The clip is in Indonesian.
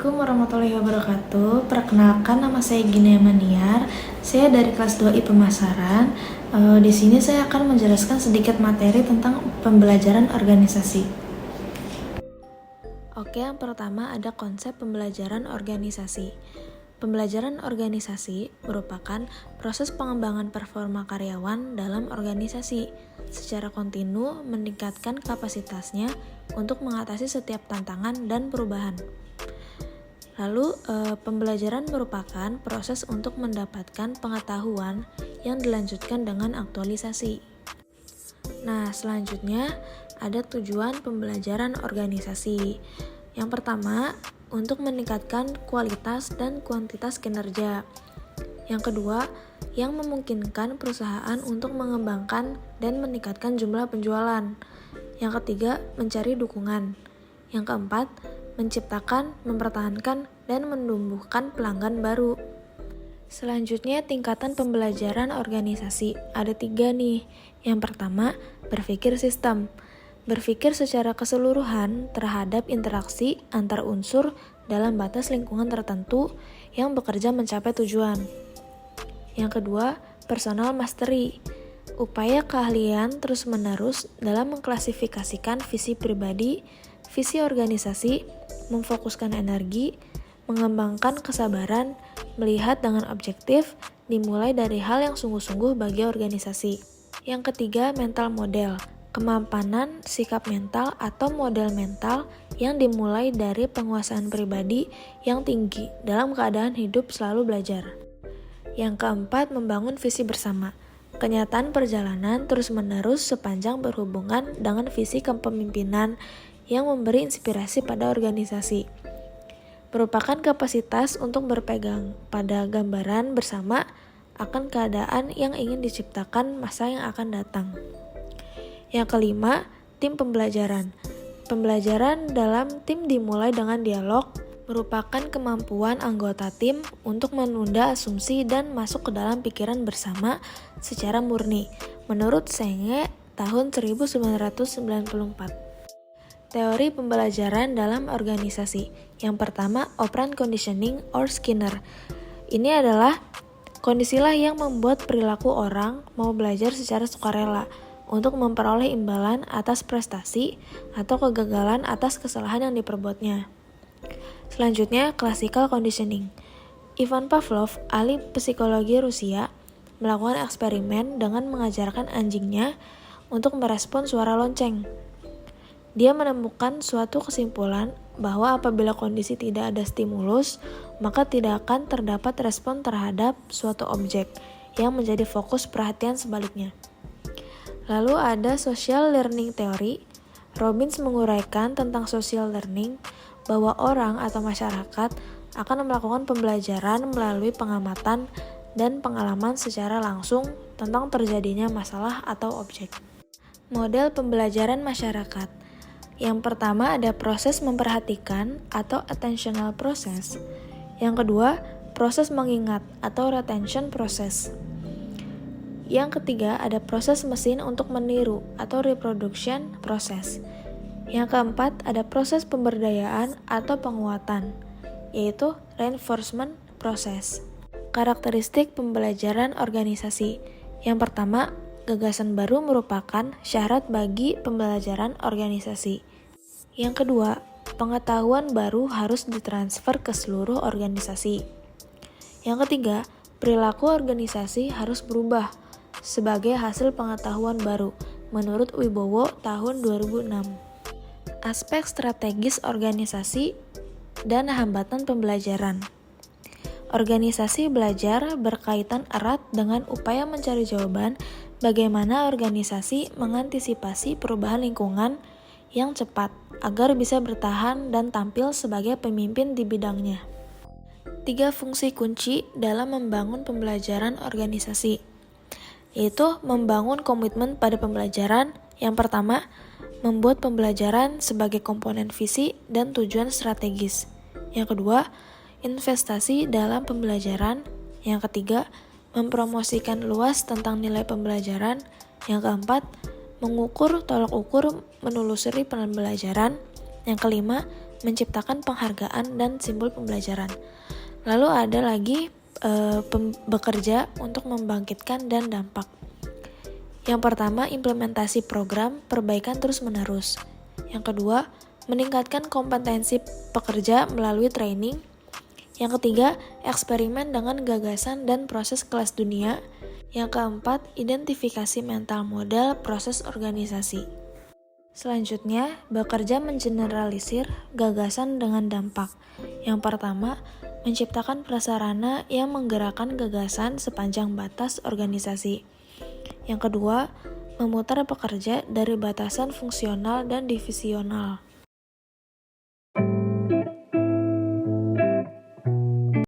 Assalamualaikum warahmatullahi wabarakatuh. Perkenalkan, nama saya Gina Maniar. Saya dari kelas 2I Pemasaran. Di sini saya akan menjelaskan sedikit materi tentang pembelajaran organisasi. Oke, yang pertama ada konsep pembelajaran organisasi. Pembelajaran organisasi merupakan proses pengembangan performa karyawan dalam organisasi secara kontinu meningkatkan kapasitasnya untuk mengatasi setiap tantangan dan perubahan. Lalu, pembelajaran merupakan proses untuk mendapatkan pengetahuan yang dilanjutkan dengan aktualisasi. Nah, selanjutnya ada tujuan pembelajaran organisasi. Yang pertama, untuk meningkatkan kualitas dan kuantitas kinerja. Yang kedua, yang memungkinkan perusahaan untuk mengembangkan dan meningkatkan jumlah penjualan. Yang ketiga, mencari dukungan. Yang keempat, menciptakan, mempertahankan, dan menumbuhkan pelanggan baru. Selanjutnya, tingkatan pembelajaran organisasi. Ada 3 nih. Yang pertama, berpikir sistem. Berpikir secara keseluruhan terhadap interaksi antar unsur dalam batas lingkungan tertentu yang bekerja mencapai tujuan. Yang kedua, personal mastery. Upaya keahlian terus-menerus dalam mengklasifikasikan visi pribadi, visi organisasi, memfokuskan energi, mengembangkan kesabaran, melihat dengan objektif, dimulai dari hal yang sungguh-sungguh bagi organisasi. Yang ketiga, mental model. Kemapanan, sikap mental atau model mental yang dimulai dari penguasaan pribadi yang tinggi dalam keadaan hidup selalu belajar. Yang keempat, membangun visi bersama. Kenyataan perjalanan terus-menerus sepanjang berhubungan dengan visi kepemimpinan yang memberi inspirasi pada organisasi. Merupakan kapasitas untuk berpegang pada gambaran bersama akan keadaan yang ingin diciptakan masa yang akan datang. Yang kelima, tim pembelajaran. Pembelajaran dalam tim dimulai dengan dialog, merupakan kemampuan anggota tim untuk menunda asumsi dan masuk ke dalam pikiran bersama secara murni, menurut Senge tahun 1994. Teori pembelajaran dalam organisasi. Yang pertama, operant conditioning or Skinner. Ini adalah kondisilah yang membuat perilaku orang mau belajar secara sukarela untuk memperoleh imbalan atas prestasi atau kegagalan atas kesalahan yang diperbuatnya. Selanjutnya, classical conditioning. Ivan Pavlov, ahli psikologi Rusia, melakukan eksperimen dengan mengajarkan anjingnya untuk merespon suara lonceng. Dia menemukan suatu kesimpulan bahwa apabila kondisi tidak ada stimulus, maka tidak akan terdapat respon terhadap suatu objek yang menjadi fokus perhatian sebaliknya. Lalu ada social learning theory. Robbins menguraikan tentang social learning bahwa orang atau masyarakat akan melakukan pembelajaran melalui pengamatan dan pengalaman secara langsung tentang terjadinya masalah atau objek. Model pembelajaran masyarakat. Yang pertama ada proses memperhatikan atau attentional process. Yang kedua, proses mengingat atau retention process. Yang ketiga, ada proses mesin untuk meniru atau reproduction process. Yang keempat, ada proses pemberdayaan atau penguatan, yaitu reinforcement process. Karakteristik pembelajaran organisasi. Yang pertama, gagasan baru merupakan syarat bagi pembelajaran organisasi. Yang kedua, pengetahuan baru harus ditransfer ke seluruh organisasi. Yang ketiga, perilaku organisasi harus berubah sebagai hasil pengetahuan baru, menurut Wibowo tahun 2006. Aspek strategis organisasi dan hambatan pembelajaran. Organisasi belajar berkaitan erat dengan upaya mencari jawaban bagaimana organisasi mengantisipasi perubahan lingkungan yang cepat agar bisa bertahan dan tampil sebagai pemimpin di bidangnya. 3 fungsi kunci dalam membangun pembelajaran organisasi, yaitu membangun komitmen pada pembelajaran. Yang pertama, membuat pembelajaran sebagai komponen visi dan tujuan strategis. Yang kedua, investasi dalam pembelajaran. Yang ketiga, mempromosikan luas tentang nilai pembelajaran. Yang keempat, mengukur, tolak ukur, menelusuri pembelajaran. Yang kelima, menciptakan penghargaan dan simbol pembelajaran. Lalu ada lagi bekerja untuk membangkitkan dan dampak. Yang pertama, implementasi program perbaikan terus-menerus. Yang kedua, meningkatkan kompetensi pekerja melalui training. Yang ketiga, eksperimen dengan gagasan dan proses kelas dunia. Yang keempat, identifikasi mental model proses organisasi. Selanjutnya, bekerja mengeneralisir gagasan dengan dampak. Yang pertama, menciptakan prasarana yang menggerakkan gagasan sepanjang batas organisasi. Yang kedua, memutar pekerja dari batasan fungsional dan divisional.